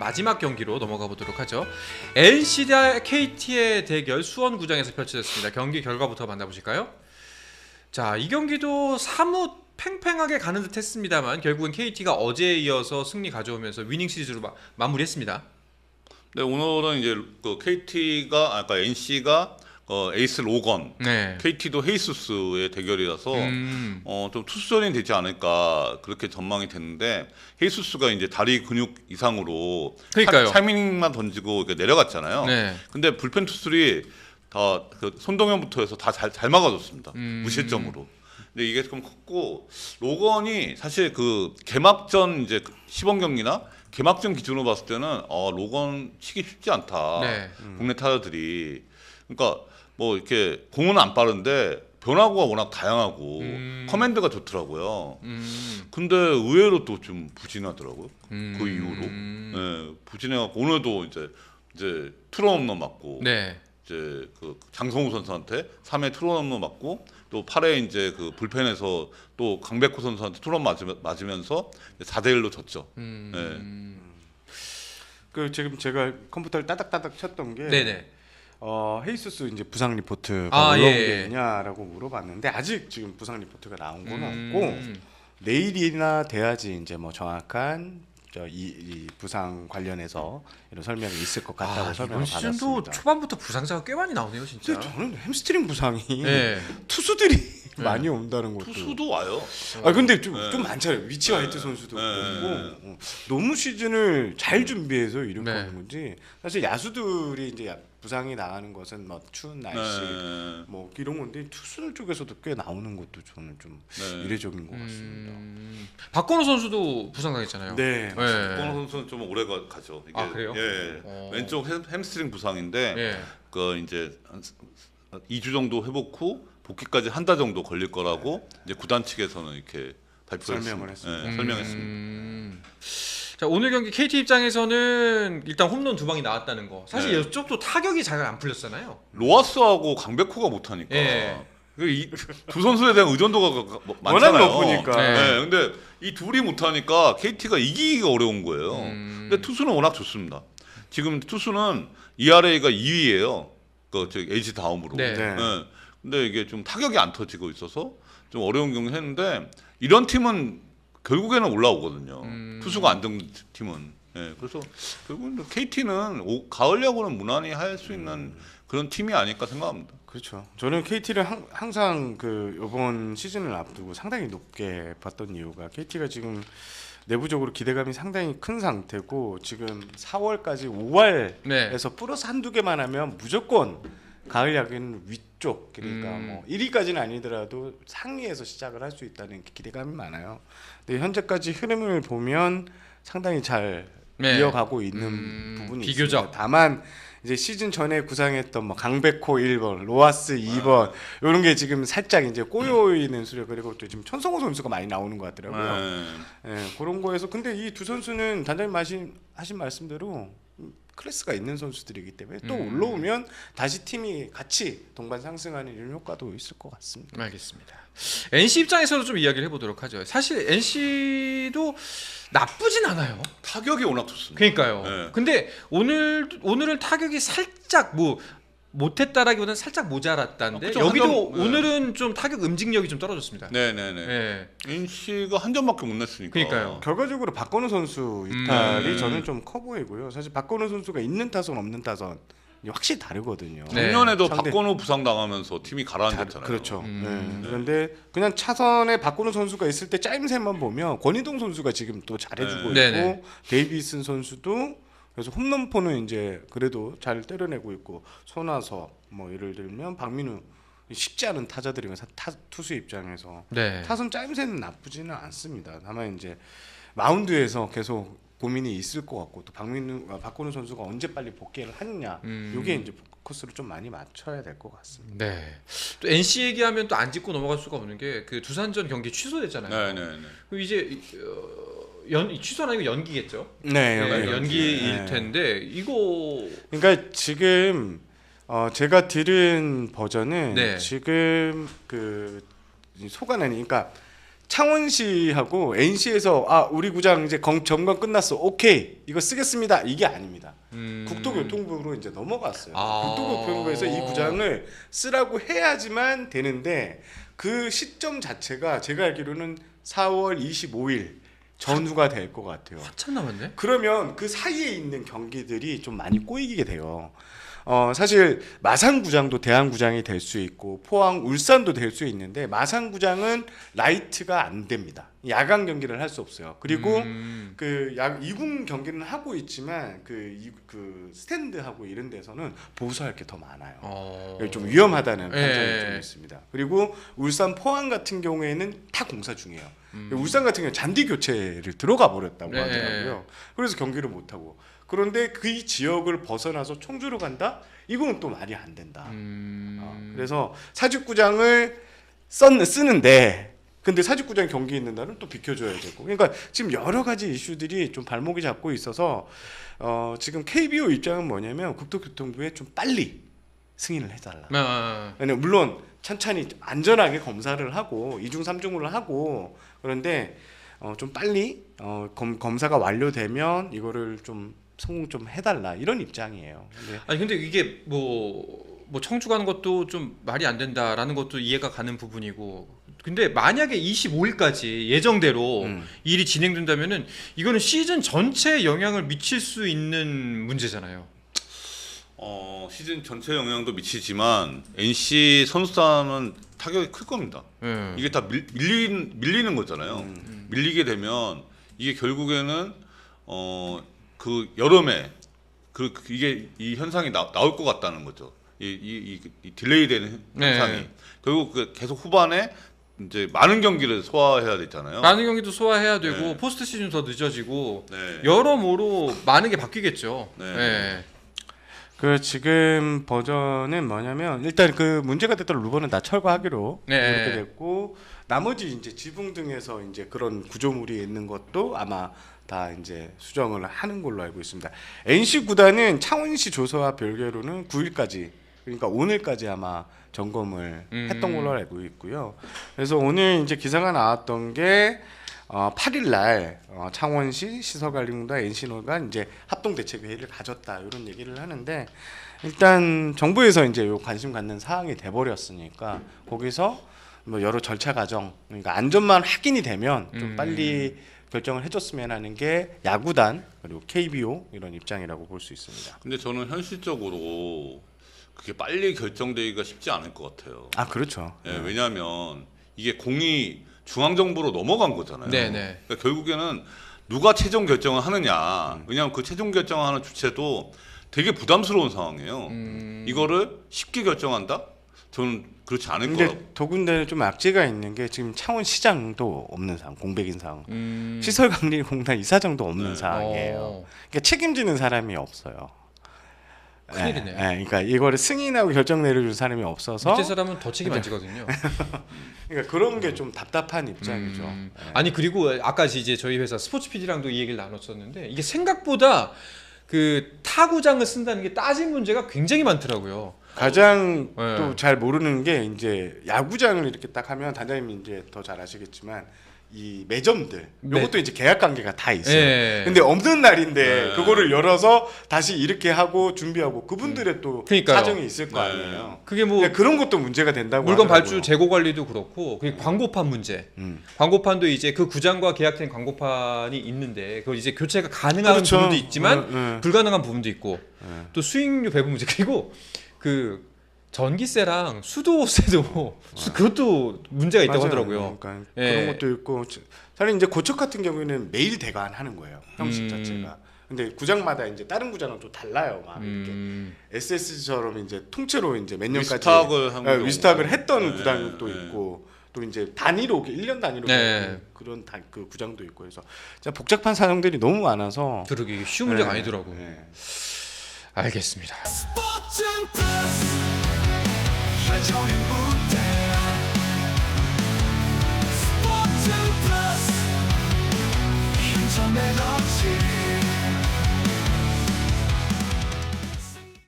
마지막 경기로 넘어가 보도록 하죠. NC 대 KT의 대결 수원구장에서 펼쳐졌습니다. 경기 결과부터 만나보실까요? 자, 이 경기도 사뭇 팽팽하게 가는 듯 했습니다만 결국은 KT가 어제에 이어서 승리 가져오면서 위닝 시리즈로 마무리했습니다. 네, 오늘은 이제 그 KT가 아까 NC가 에이스 로건, 네. KT도 헤이수스의 대결이라서 좀 투수전이 되지 않을까 그렇게 전망이 됐는데 헤이수스가 이제 다리 근육 이상으로 그러니까요. 3이닝만 던지고 이렇게 내려갔잖아요. 네. 근데 불펜 투수들이 다 그 손동현부터 해서 다 잘 막아줬습니다. 무실점으로. 근데 이게 좀 컸고 로건이 사실 그 개막전 이제 시범 경기나 개막전 기준으로 봤을 때는 로건 치기 쉽지 않다. 네. 국내 타자들이 그러니까 뭐 이렇게 공은 안 빠른데 변화구가 워낙 다양하고 커맨드가 좋더라고요. 근데 의외로 또 좀 부진하더라고요. 그 이후로 네, 부진해갖고 오늘도 이제 투런 홈런 맞고 네. 이제 그 장성우 선수한테 3회 투런 홈런 맞고 또 8회 이제 그 불펜에서 또 강백호 선수한테 투런 맞으면서 4대1로 졌죠. 네. 그 지금 제가 컴퓨터를 따닥따닥 쳤던 게 네네. 헤이수스 이제 부상 리포트가 아, 올라온 예. 게 있냐라고 물어봤는데 아직 지금 부상 리포트가 나온 건 없고 내일이나 돼야지 이제 뭐 정확한 이 부상 관련해서 이런 설명이 있을 것 같다고 설명을 이번 시즌도 받았습니다. 초반부터 부상자가 꽤 많이 나오네요, 진짜. 근데 저는 햄스트링 부상이 네. 투수들이 많이 온다는 것도. 투수도 와요. 근데 좀 많잖아요. 위치 화이트 선수도 네. 그렇고 너무 시즌을 잘 준비해서 이렇게 네. 하는 건지 사실 야수들이 이제 부상이 나가는 것은 뭐 추운 날씨 네. 뭐 이런 건데 투수 쪽에서도 꽤 나오는 것도 저는 좀 네. 이례적인 것 같습니다. 박건우 선수도 부상 당했잖아요. 네. 박건우 선수는 좀 오래 가죠. 이게, 아, 그래요? 예. 왼쪽 햄스트링 부상인데 예. 그 이제 한 2주 정도 회복 후 복귀까지 한 달 정도 걸릴 거라고 이제 구단 측에서는 이렇게 발표를 설명을 했습니다. 예, 설명했습니다. 자, 오늘 경기 KT 입장에서는 일단 홈런 2방이 나왔다는 거. 사실 네. 이쪽도 타격이 잘 안 풀렸잖아요. 로하스하고 강백호가 못하니까 예. 이 두 선수에 대한 의존도가 워낙 많잖아요. 높으니까. 네. 네, 근데 이 둘이 못하니까 KT가 이기기가 어려운 거예요. 근데 투수는 워낙 좋습니다. 지금 투수는 ERA가 2위예요. LG 다음으로. 네. 네. 네. 근데 이게 좀 타격이 안 터지고 있어서 좀 어려운 경기 했는데 이런 팀은 결국에는 올라오거든요. 투수가 안 된 팀은. 네, 그래서 결국은 KT는 가을 야구는 무난히 할 수 있는 그런 팀이 아닐까 생각합니다. 그렇죠. 저는 KT를 항상 그 이번 시즌을 앞두고 상당히 높게 봤던 이유가 KT가 지금 내부적으로 기대감이 상당히 큰 상태고 지금 4월까지 5월에서 플러스 한두 개만 하면 무조건 가을 야구는 위쪽 그러니까 뭐 1위까지는 아니더라도 상위에서 시작을 할 수 있다는 기대감이 많아요. 근데 현재까지 흐름을 보면 상당히 잘 네. 이어가고 있는 부분이 비교적. 있습니다. 다만 이제 시즌 전에 구상했던 뭐 강백호 1번, 로하스 2번 이런 게 지금 살짝 이제 꼬여 있는 수려 그리고 또 지금 천성호 선수가 많이 나오는 것 같더라고요. 예, 그런 거에서 근데 이 두 선수는 단장님 하신 말씀대로 클래스가 있는 선수들이기 때문에 또 올라오면 다시 팀이 같이 동반 상승하는 이런 효과도 있을 것 같습니다. 알겠습니다. NC 입장에서도 좀 이야기를 해보도록 하죠. 사실 NC도 나쁘진 않아요. 타격이 워낙 좋습니다. 그러니까요. 네. 근데 오늘은 타격이 살짝 못했다라기보다는 살짝 모자랐다는데 그쵸, 여기도 한 점, 오늘은 좀 타격 음직력이 좀 떨어졌습니다. 네네네. 네. NC가 한 점밖에 못 냈으니까. 그러니까요. 결과적으로 박건우 선수 이탈이 네. 저는 좀 커 보이고요. 사실 박건우 선수가 있는 타선 없는 타선 확실히 다르거든요. 네. 작년에도 상대- 박건우 부상 당하면서 팀이 가라앉았잖아요. 그렇죠. 네. 그런데 그냥 차선에 박건우 선수가 있을 때 짜임새만 보면 권희동 선수가 지금 또 잘해주고 네. 있고 네네. 데이비슨 선수도 그래서 홈런포는 이제 그래도 잘 때려내고 있고 손아섭 뭐 예를 들면 박민우 쉽지 않은 타자들이면 투수 입장에서 네. 타선 짜임새는 나쁘지는 않습니다. 다만 이제 마운드에서 계속 고민이 있을 것 같고 또 박건우 선수가 언제 빨리 복귀를 하느냐 이게 이제 포커스를 좀 많이 맞춰야 될 것 같습니다. 네. 또 NC 얘기하면 또 안 짚고 넘어갈 수가 없는 게 그 두산전 경기 취소됐잖아요. 네네네. 그럼 이제 취소는 아니고 연기겠죠? 네, 연기일 네. 텐데 이거 그러니까 지금 제가 들은 버전은 네. 지금 그 소관원이 그러니까 창원시하고 NC에서 우리 구장 이제 점검 끝났어. 오케이. 이거 쓰겠습니다. 이게 아닙니다. 국토교통부로 이제 넘어갔어요. 국토교통부에서 이 구장을 쓰라고 해야지만 되는데 그 시점 자체가 제가 알기로는 4월 25일 전후가 될 것 같아요. 한참 남았네. 그러면 그 사이에 있는 경기들이 좀 많이 꼬이게 돼요. 사실 마산구장도 대한구장이 될 수 있고 포항, 울산도 될 수 있는데 마산구장은 라이트가 안 됩니다. 야간 경기를 할 수 없어요. 그리고 그 이군 경기는 하고 있지만 그 스탠드하고 이런 데서는 보수할 게 더 많아요. 좀 위험하다는 판정이 좀 있습니다. 그리고 울산, 포항 같은 경우에는 다 공사 중이에요. 울산 같은 경우는 잔디 교체를 들어가 버렸다고 하더라고요. 그래서 경기를 못 하고. 그런데 그 지역을 벗어나서 청주로 간다? 이거는 또 말이 안 된다. 그래서 사직구장을 쓰는데 근데 사직구장 경기 있는 날은 또 비켜줘야 되고 그러니까 지금 여러 가지 이슈들이 좀 발목이 잡고 있어서 지금 KBO 입장은 뭐냐면 국토교통부에 좀 빨리 승인을 해달라. 물론 천천히 안전하게 검사를 하고 2중 3중으로 하고 그런데 좀 빨리 검사가 완료되면 이거를 좀 성공 좀 해달라 이런 입장이에요. 근데 이게 뭐 청주 가는 것도 좀 말이 안 된다라는 것도 이해가 가는 부분이고 근데 만약에 25일까지 예정대로 일이 진행된다면은 이거는 시즌 전체에 영향을 미칠 수 있는 문제잖아요. 시즌 전체 영향도 미치지만 NC 선수단은 타격이 클 겁니다. 이게 다 밀리는 거잖아요. 밀리게 되면 이게 결국에는 그 여름에 이게 이 현상이 나올 것 같다는 거죠. 이 딜레이되는 현상이 결국 계속 후반에 이제 많은 경기를 소화해야 되잖아요. 많은 경기도 소화해야 되고 포스트 시즌 더 늦어지고 여러모로 많은 게 바뀌겠죠. 그 지금 버전은 뭐냐면 일단 그 문제가 됐던 루버는 다 철거하기로 이렇게 됐고 나머지 이제 지붕 등에서 이제 그런 구조물이 있는 것도 아마 다 이제 수정을 하는 걸로 알고 있습니다. NC 구단은 창원시 조서와 별개로는 9일까지 그러니까 오늘까지 아마 점검을 했던 걸로 알고 있고요. 그래서 오늘 이제 기사가 나왔던 게 8일 날 창원시 시설관리공단 NC노가 이제 합동 대책 회의를 가졌다 이런 얘기를 하는데 일단 정부에서 이제 요 관심 갖는 사항이 돼 버렸으니까 거기서 뭐 여러 절차 과정 그러니까 안전만 확인이 되면 좀 빨리 결정을 해줬으면 하는 게 야구단 그리고 KBO 이런 입장이라고 볼 수 있습니다. 근데 저는 현실적으로 그게 빨리 결정되기가 쉽지 않을 것 같아요. 그렇죠. 왜냐하면 이게 공이 중앙정부로 넘어간 거잖아요. 그러니까 결국에는 누가 최종 결정을 하느냐. 왜냐하면 그 최종 결정하는 주체도 되게 부담스러운 상황이에요. 이거를 쉽게 결정한다? 저는 그렇지 않을 거라고. 근데 더군다나 좀 악재가 있는 게 지금 창원시장도 없는 상황, 공백인 상황. 시설관리공단 이사장도 없는 상황이에요. 그러니까 책임지는 사람이 없어요. 큰일이네. 그러니까 이거를 승인하고 결정 내려줄 사람이 없어서 밑에 사람은 더 책임 안 지거든요. 그러니까 그런 게 좀 답답한 입장이죠. 아니 그리고 아까 이제 저희 회사 스포츠 PD랑도 이 얘기를 나눴었는데 이게 생각보다 그 타구장을 쓴다는 게 따진 문제가 굉장히 많더라고요. 가장 또 잘 모르는 게 이제 야구장을 이렇게 딱 하면 단장님이 이제 더 잘 아시겠지만 이 매점들 요것도 이제 계약 관계가 다 있어요. 근데 없는 날인데 그거를 열어서 다시 이렇게 하고 준비하고 그분들의 또 사정이 있을 거 아니에요. 그게 뭐 그런 것도 문제가 된다고 물건 하더라고요. 발주 재고 관리도 그렇고 그게 광고판 문제. 광고판도 이제 그 구장과 계약된 광고판이 있는데 그걸 이제 교체가 가능한 부분도 있지만 불가능한 부분도 있고 또 수익료 배분 문제 그리고 그 전기세랑 수도세도 그것도 문제가 있다고 하더라고요. 그러니까 그런 것도 있고 사실 이제 고척 같은 경우에는 매일 대관하는 거예요. 형식 자체가. 근데 구장마다 이제 다른 구장은 또 달라요. 막 이렇게 SSG처럼 이제 통째로 이제 몇 년까지 리스탁을 했던 구장도 있고 또 이제 단위로 1년 단위로 그런 그 구장도 있고 해서 복잡한 사정들이 너무 많아서 그러게 쉬운 문제가 아니더라고. 알겠습니다. 한정인